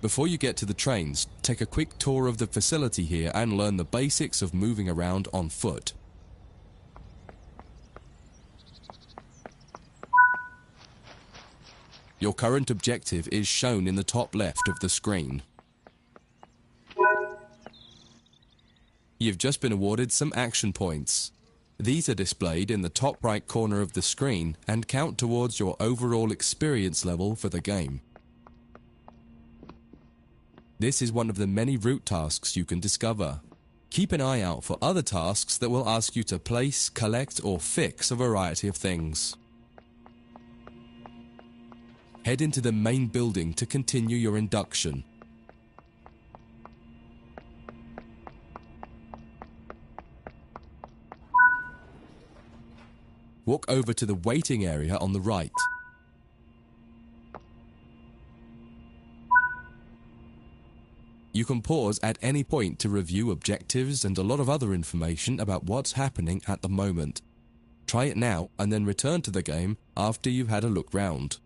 Before you get to the trains, take a quick tour of the facility here and learn the basics of moving around on foot. Your current objective is shown in the top left of the screen. You've just been awarded some action points. These are displayed in the top right corner of the screen and count towards your overall experience level for the game. This is one of the many route tasks you can discover. Keep an eye out for other tasks that will ask you to place, collect, or fix a variety of things. Head into the main building to continue your induction. Walk over to the waiting area on the right. You can pause at any point to review objectives and a lot of other information about what's happening at the moment. Try it now and then return to the game after you've had a look round.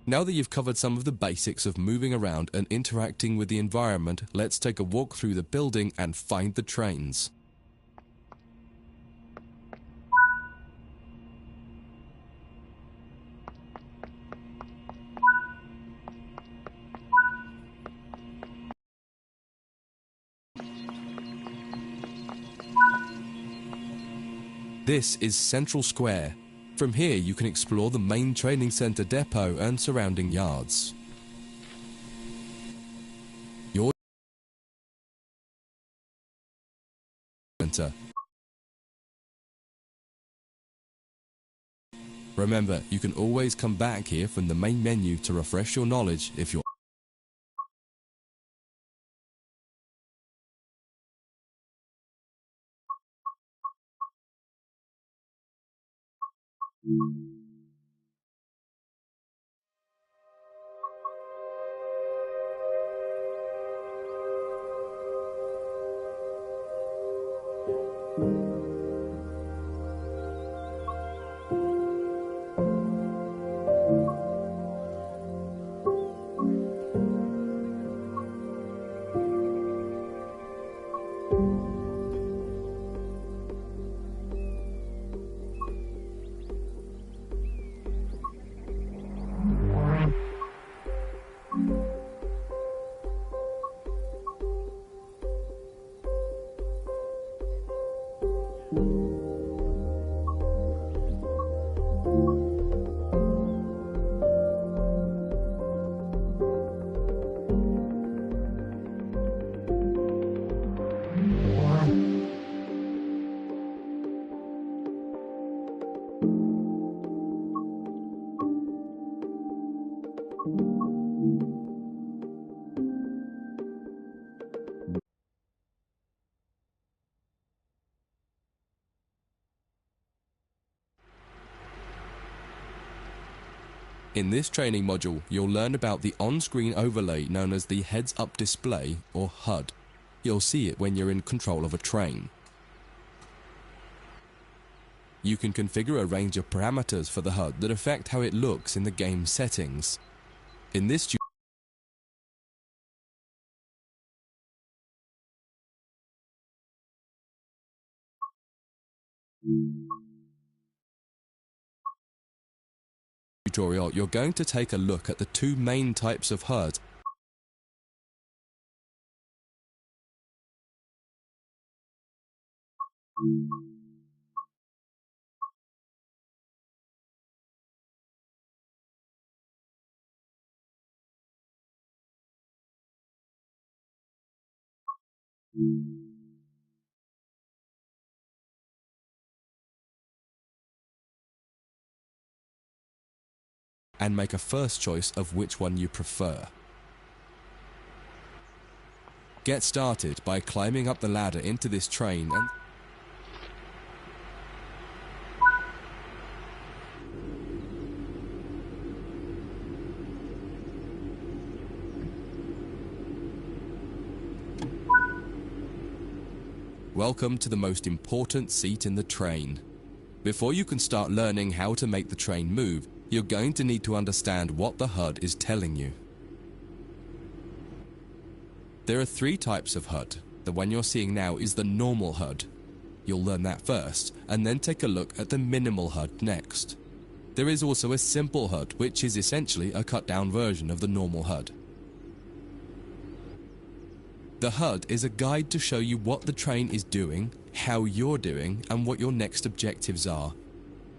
Now that you've covered some of the basics of moving around and interacting with the environment, let's take a walk through the building and find the trains. This is Central Square. From here you can explore the main training center depot and surrounding yards. Your center. Remember, you can always come back here from the main menu to refresh your knowledge if you're In this training module, you'll learn about the on-screen overlay known as the heads-up display, or HUD. You'll see it when you're in control of a train. You can configure a range of parameters for the HUD that affect how it looks in the game settings. In this tutorial, you're going to take a look at the two main types of HUD. And make a first choice of which one you prefer. Get started by climbing up the ladder into this train and Welcome to the most important seat in the train. Before you can start learning how to make the train move, you're going to need to understand what the HUD is telling you. There are 3 types of HUD. The one you're seeing now is the normal HUD. You'll learn that first, and then take a look at the minimal HUD next. There is also a simple HUD, which is essentially a cut-down version of the normal HUD. The HUD is a guide to show you what the train is doing, how you're doing, and what your next objectives are.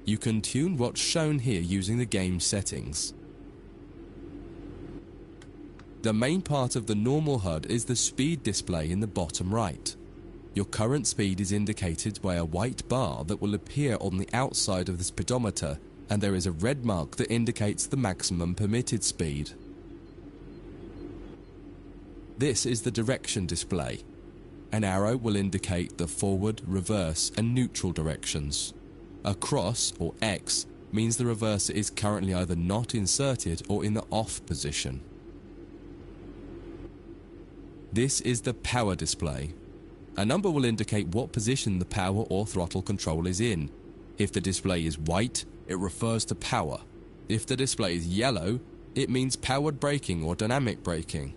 You can tune what's shown here using the game settings. The main part of the normal HUD is the speed display in the bottom right. Your current speed is indicated by a white bar that will appear on the outside of the speedometer, and there is a red mark that indicates the maximum permitted speed. This is the direction display. An arrow will indicate the forward, reverse, and neutral directions. A cross, or X, means the reverser is currently either not inserted or in the off position. This is the power display. A number will indicate what position the power or throttle control is in. If the display is white, it refers to power. If the display is yellow, it means powered braking or dynamic braking.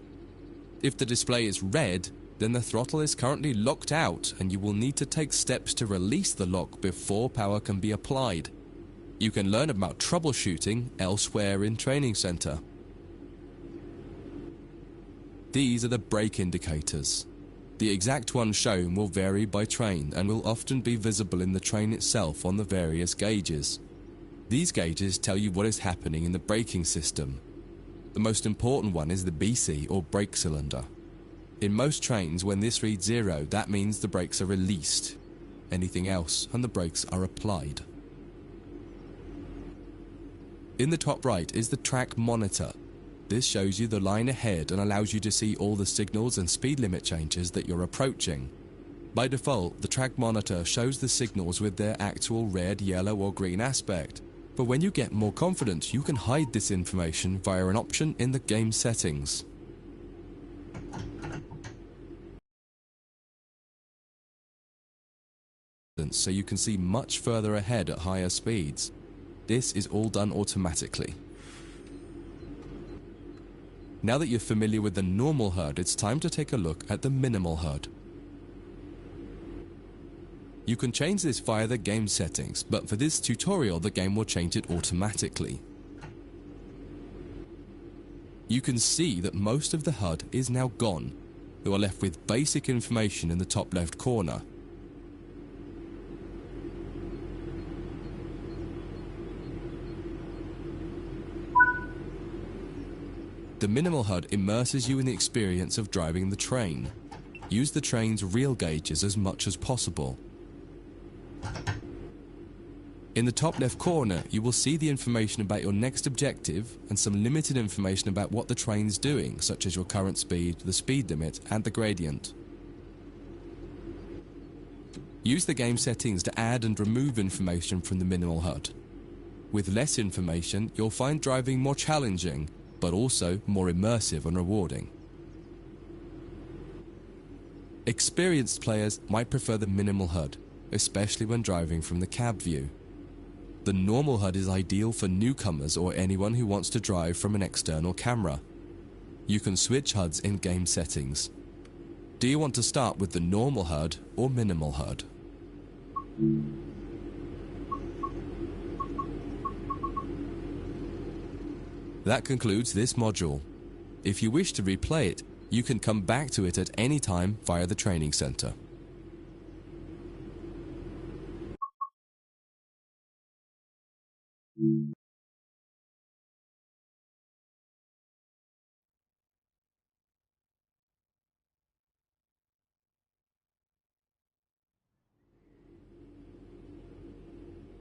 If the display is red, then the throttle is currently locked out and you will need to take steps to release the lock before power can be applied. You can learn about troubleshooting elsewhere in Training Center. These are the brake indicators. The exact one shown will vary by train and will often be visible in the train itself on the various gauges. These gauges tell you what is happening in the braking system. The most important one is the BC, or brake cylinder. In most trains, when this reads 0, that means the brakes are released. Anything else, and the brakes are applied. In the top right is the track monitor. This shows you the line ahead and allows you to see all the signals and speed limit changes that you're approaching. By default, the track monitor shows the signals with their actual red, yellow, or green aspect. But when you get more confident, you can hide this information via an option in the game settings. So you can see much further ahead at higher speeds. This is all done automatically. Now that you're familiar with the normal HUD, it's time to take a look at the minimal HUD. You can change this via the game settings, but for this tutorial the game will change it automatically. You can see that most of the HUD is now gone. You are left with basic information in the top left corner. The minimal HUD immerses you in the experience of driving the train. Use the train's real gauges as much as possible. In the top left corner, you will see the information about your next objective and some limited information about what the train's doing, such as your current speed, the speed limit, and the gradient. Use the game settings to add and remove information from the minimal HUD. With less information, you'll find driving more challenging, but also more immersive and rewarding. Experienced players might prefer the minimal HUD, especially when driving from the cab view. The normal HUD is ideal for newcomers or anyone who wants to drive from an external camera. You can switch HUDs in game settings. Do you want to start with the normal HUD or minimal HUD? That concludes this module. If you wish to replay it, you can come back to it at any time via the Training Center.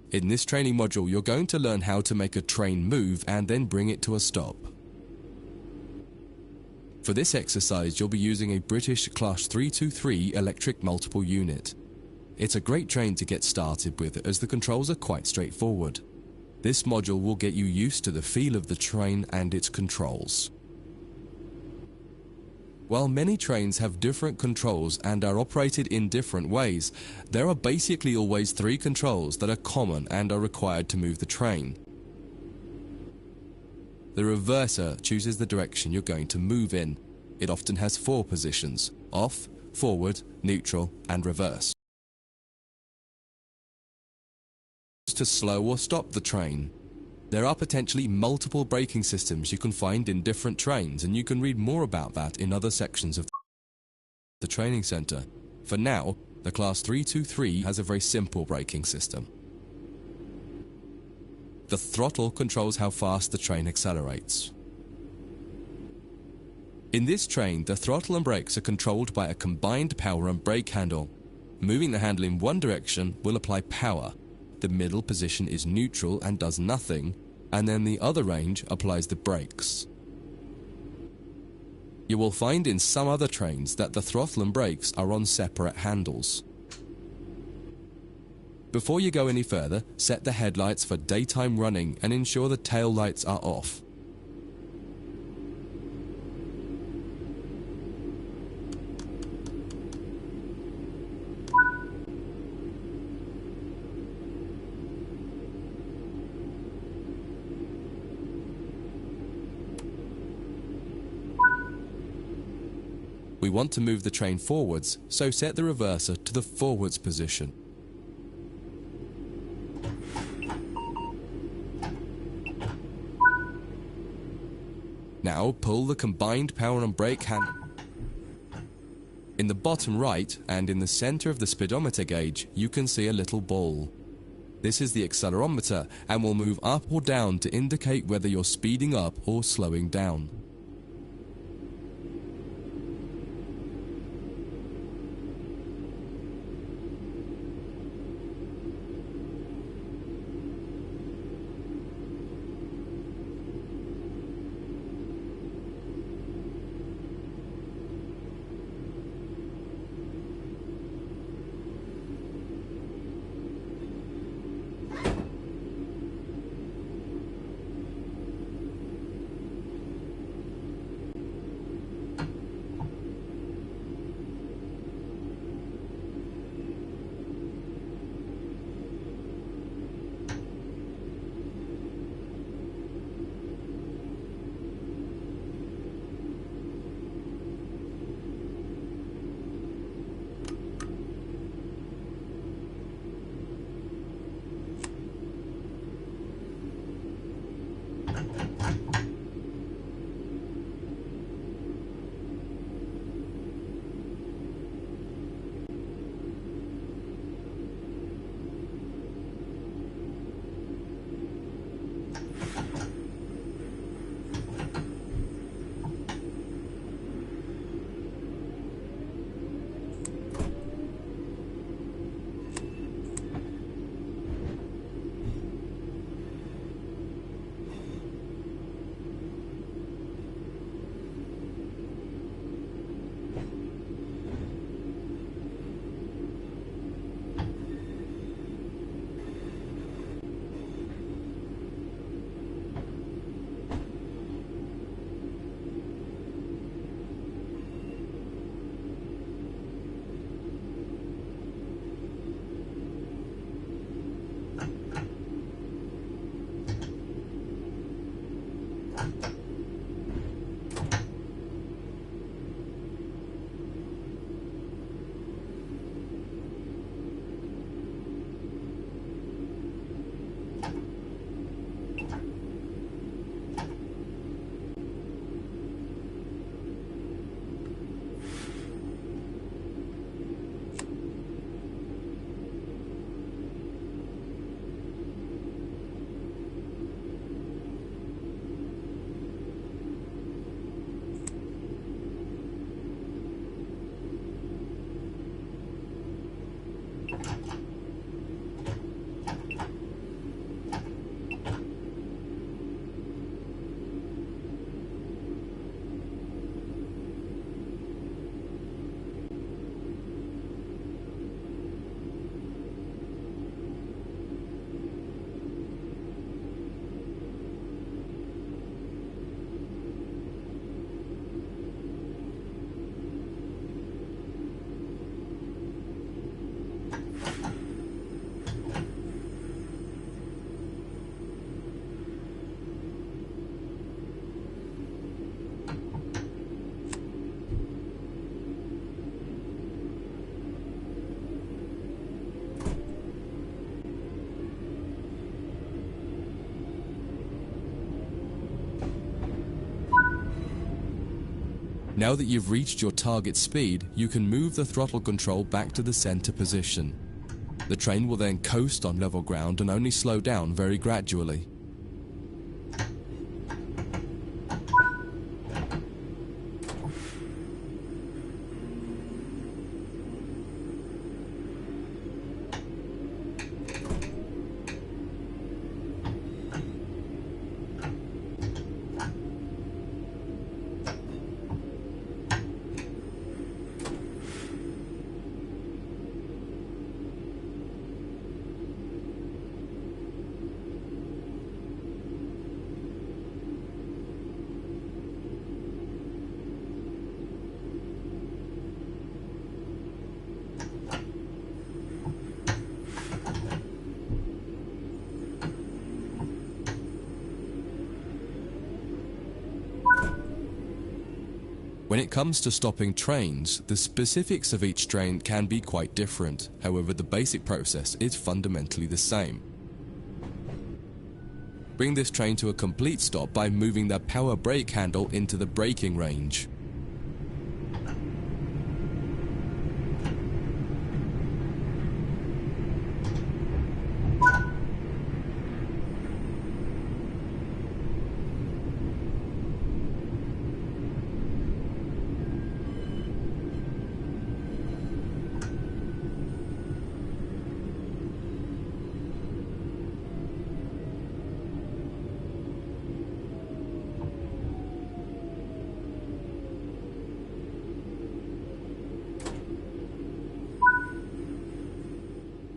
In this training module, you're going to learn how to make a train move and then bring it to a stop. For this exercise, you'll be using a British Class 323 electric multiple unit. It's a great train to get started with as the controls are quite straightforward. This module will get you used to the feel of the train and its controls. While many trains have different controls and are operated in different ways, there are basically always three controls that are common and are required to move the train. The reverser chooses the direction you're going to move in. It often has four positions: off, forward, neutral, and reverse. To slow or stop the train. There are potentially multiple braking systems you can find in different trains, and you can read more about that in other sections of the training center. For now, the Class 323 has a very simple braking system. The throttle controls how fast the train accelerates. In this train, the throttle and brakes are controlled by a combined power and brake handle. Moving the handle in one direction will apply power. The middle position is neutral and does nothing, and then the other range applies the brakes. You will find in some other trains that the throttle and brakes are on separate handles. Before you go any further, set the headlights for daytime running and ensure the tail lights are off. We want to move the train forwards, so set the reverser to the forwards position. Now pull the combined power and brake handle. In the bottom right and in the center of the speedometer gauge, you can see a little ball. This is the accelerometer and will move up or down to indicate whether you're speeding up or slowing down. Now that you've reached your target speed, you can move the throttle control back to the center position. The train will then coast on level ground and only slow down very gradually. When it comes to stopping trains, the specifics of each train can be quite different. However, the basic process is fundamentally the same. Bring this train to a complete stop by moving the power brake handle into the braking range.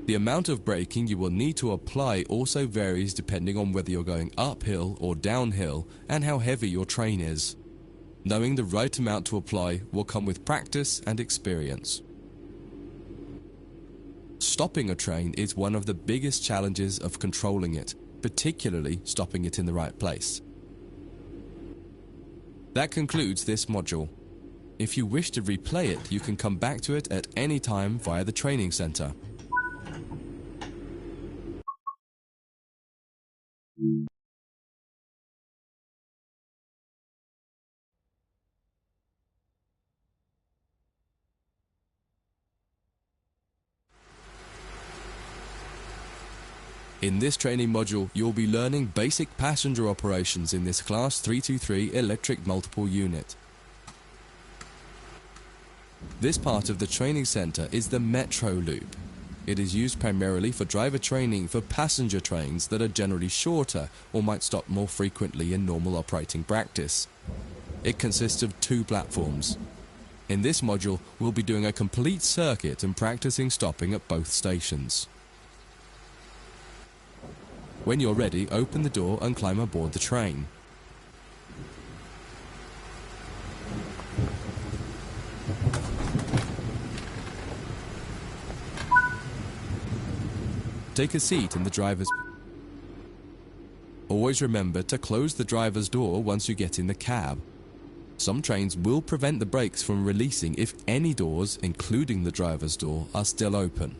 The amount of braking you will need to apply also varies depending on whether you're going uphill or downhill and how heavy your train is. Knowing the right amount to apply will come with practice and experience. Stopping a train is one of the biggest challenges of controlling it, particularly stopping it in the right place. That concludes this module. If you wish to replay it, you can come back to it at any time via the training center. In this training module, you'll be learning basic passenger operations in this Class 323 electric multiple unit. This part of the training center is the Metro Loop. It is used primarily for driver training for passenger trains that are generally shorter or might stop more frequently in normal operating practice. It consists of 2 platforms. In this module, we'll be doing a complete circuit and practicing stopping at both stations. When you're ready, open the door and climb aboard the train. Take a seat in the driver's... Always remember to close the driver's door once you get in the cab. Some trains will prevent the brakes from releasing if any doors, including the driver's door, are still open.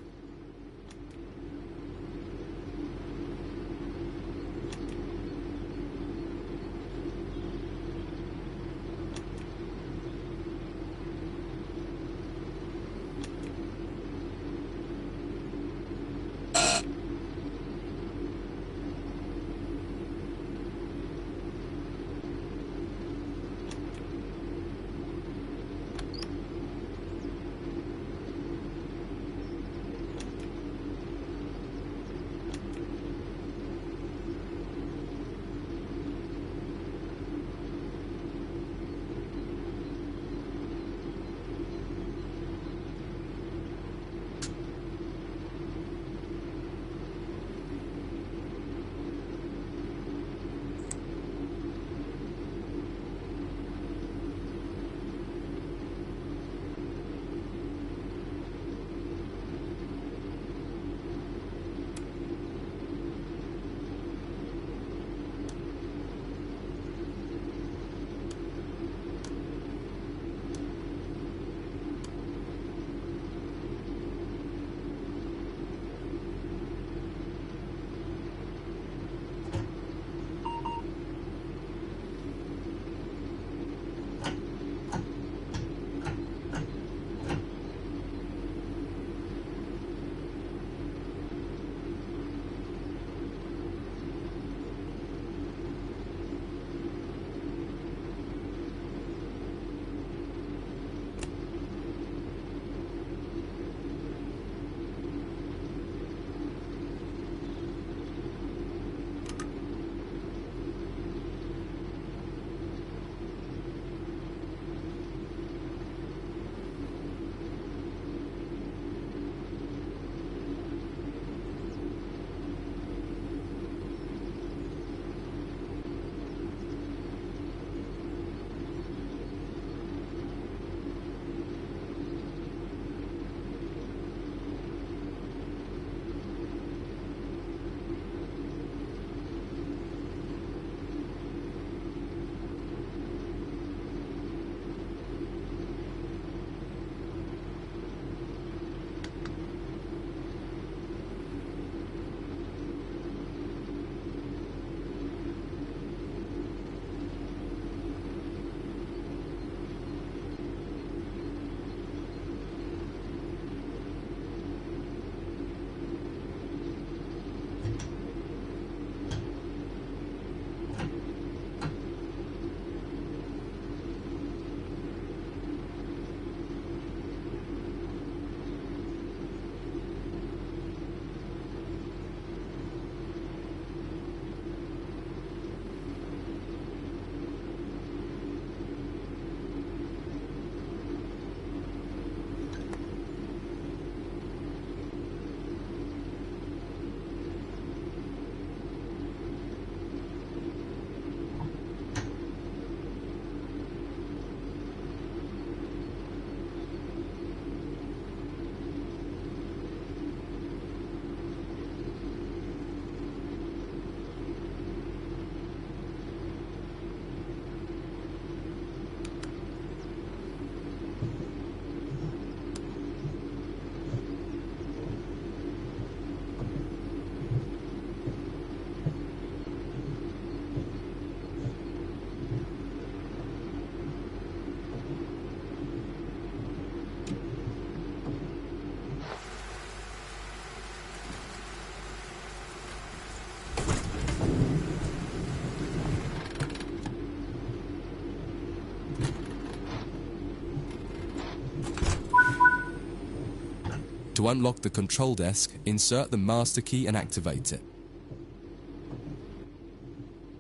To unlock the control desk, insert the master key and activate it.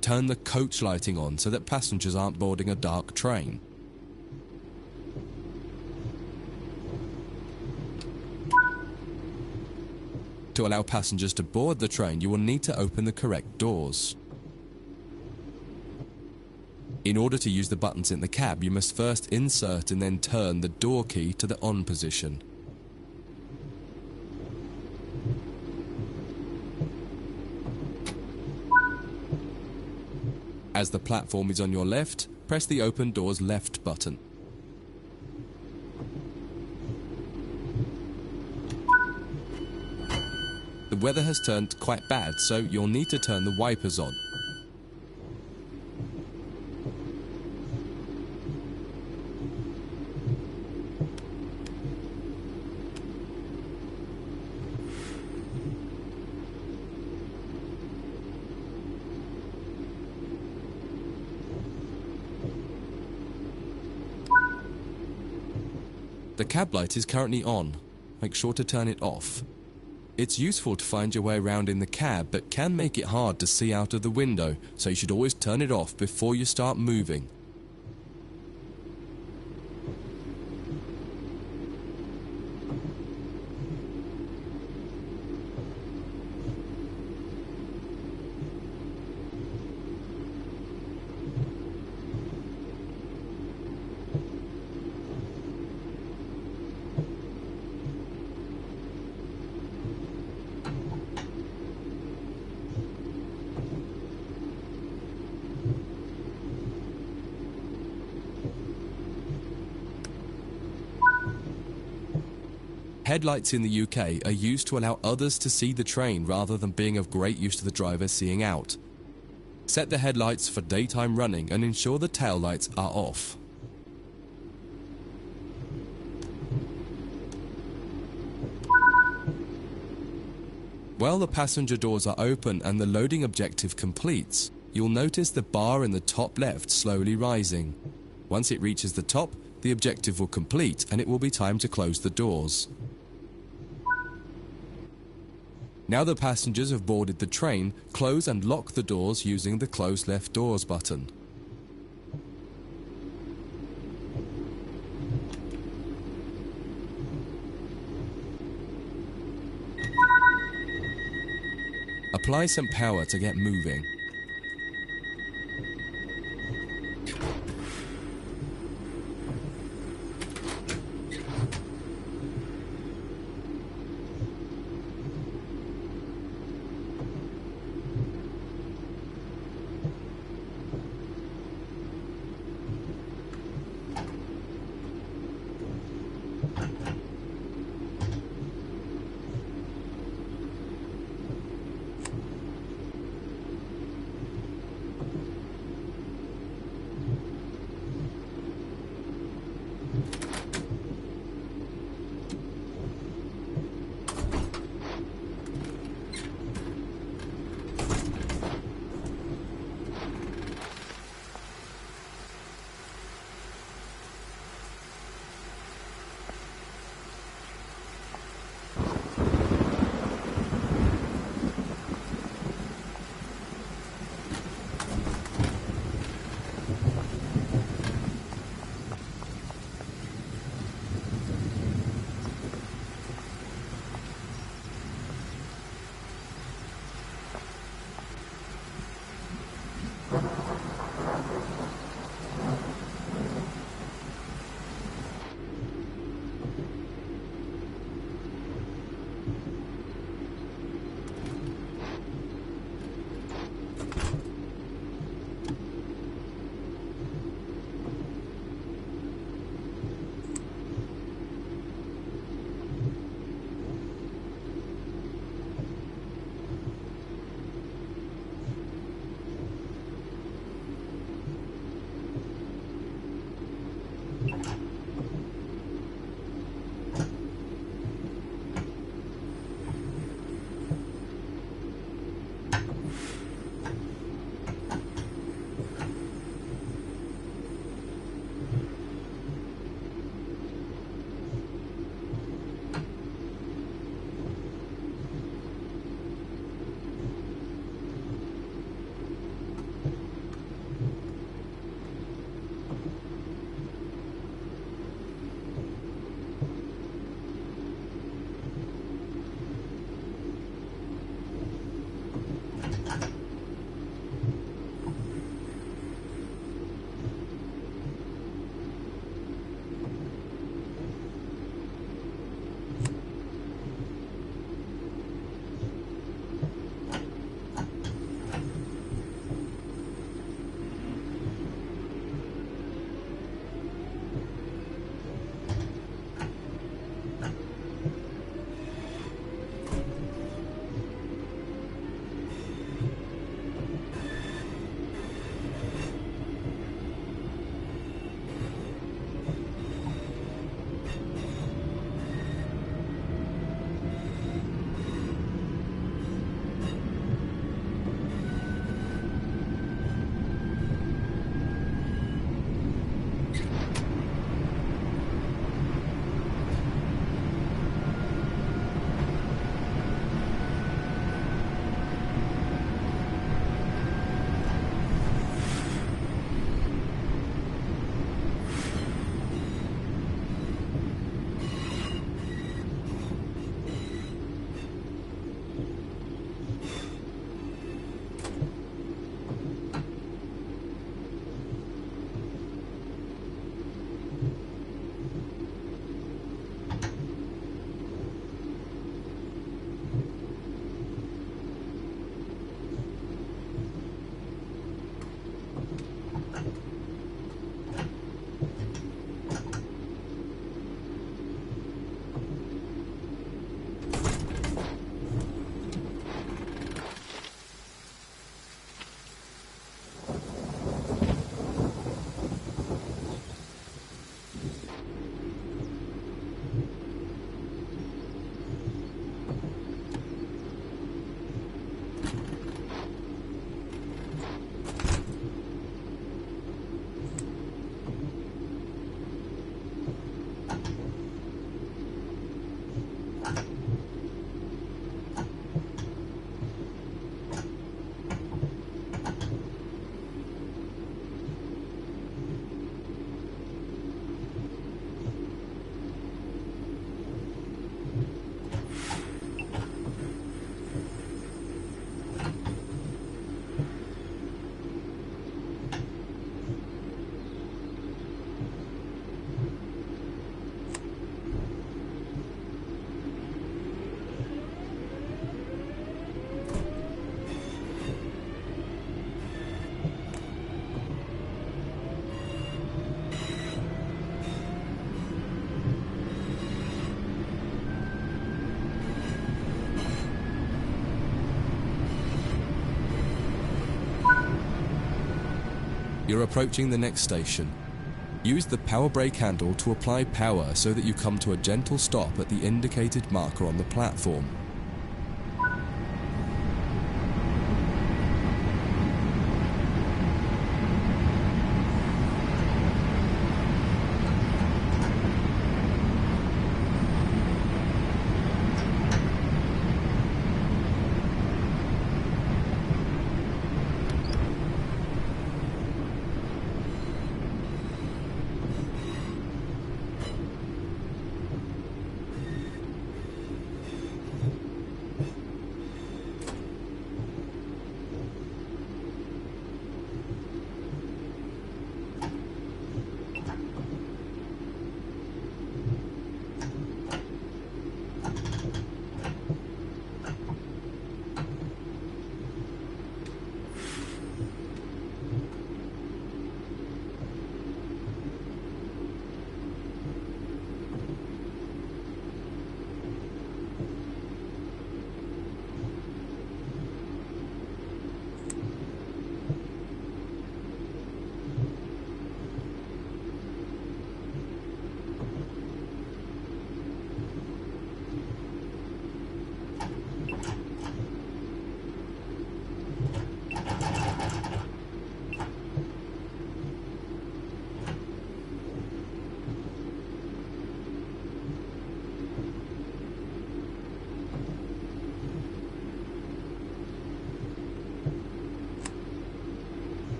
Turn the coach lighting on so that passengers aren't boarding a dark train. To allow passengers to board the train, you will need to open the correct doors. In order to use the buttons in the cab, you must first insert and then turn the door key to the on position. As the platform is on your left, press the open doors left button. The weather has turned quite bad, so you'll need to turn the wipers on. The cab light is currently on. Make sure to turn it off. It's useful to find your way around in the cab, but can make it hard to see out of the window, so you should always turn it off before you start moving. Headlights in the UK are used to allow others to see the train rather than being of great use to the driver seeing out. Set the headlights for daytime running and ensure the tail lights are off. While the passenger doors are open and the loading objective completes, you'll notice the bar in the top left slowly rising. Once it reaches the top, the objective will complete and it will be time to close the doors. Now the passengers have boarded the train, close and lock the doors using the close left doors button. Apply some power to get moving. You're approaching the next station. Use the power brake handle to apply power so that you come to a gentle stop at the indicated marker on the platform.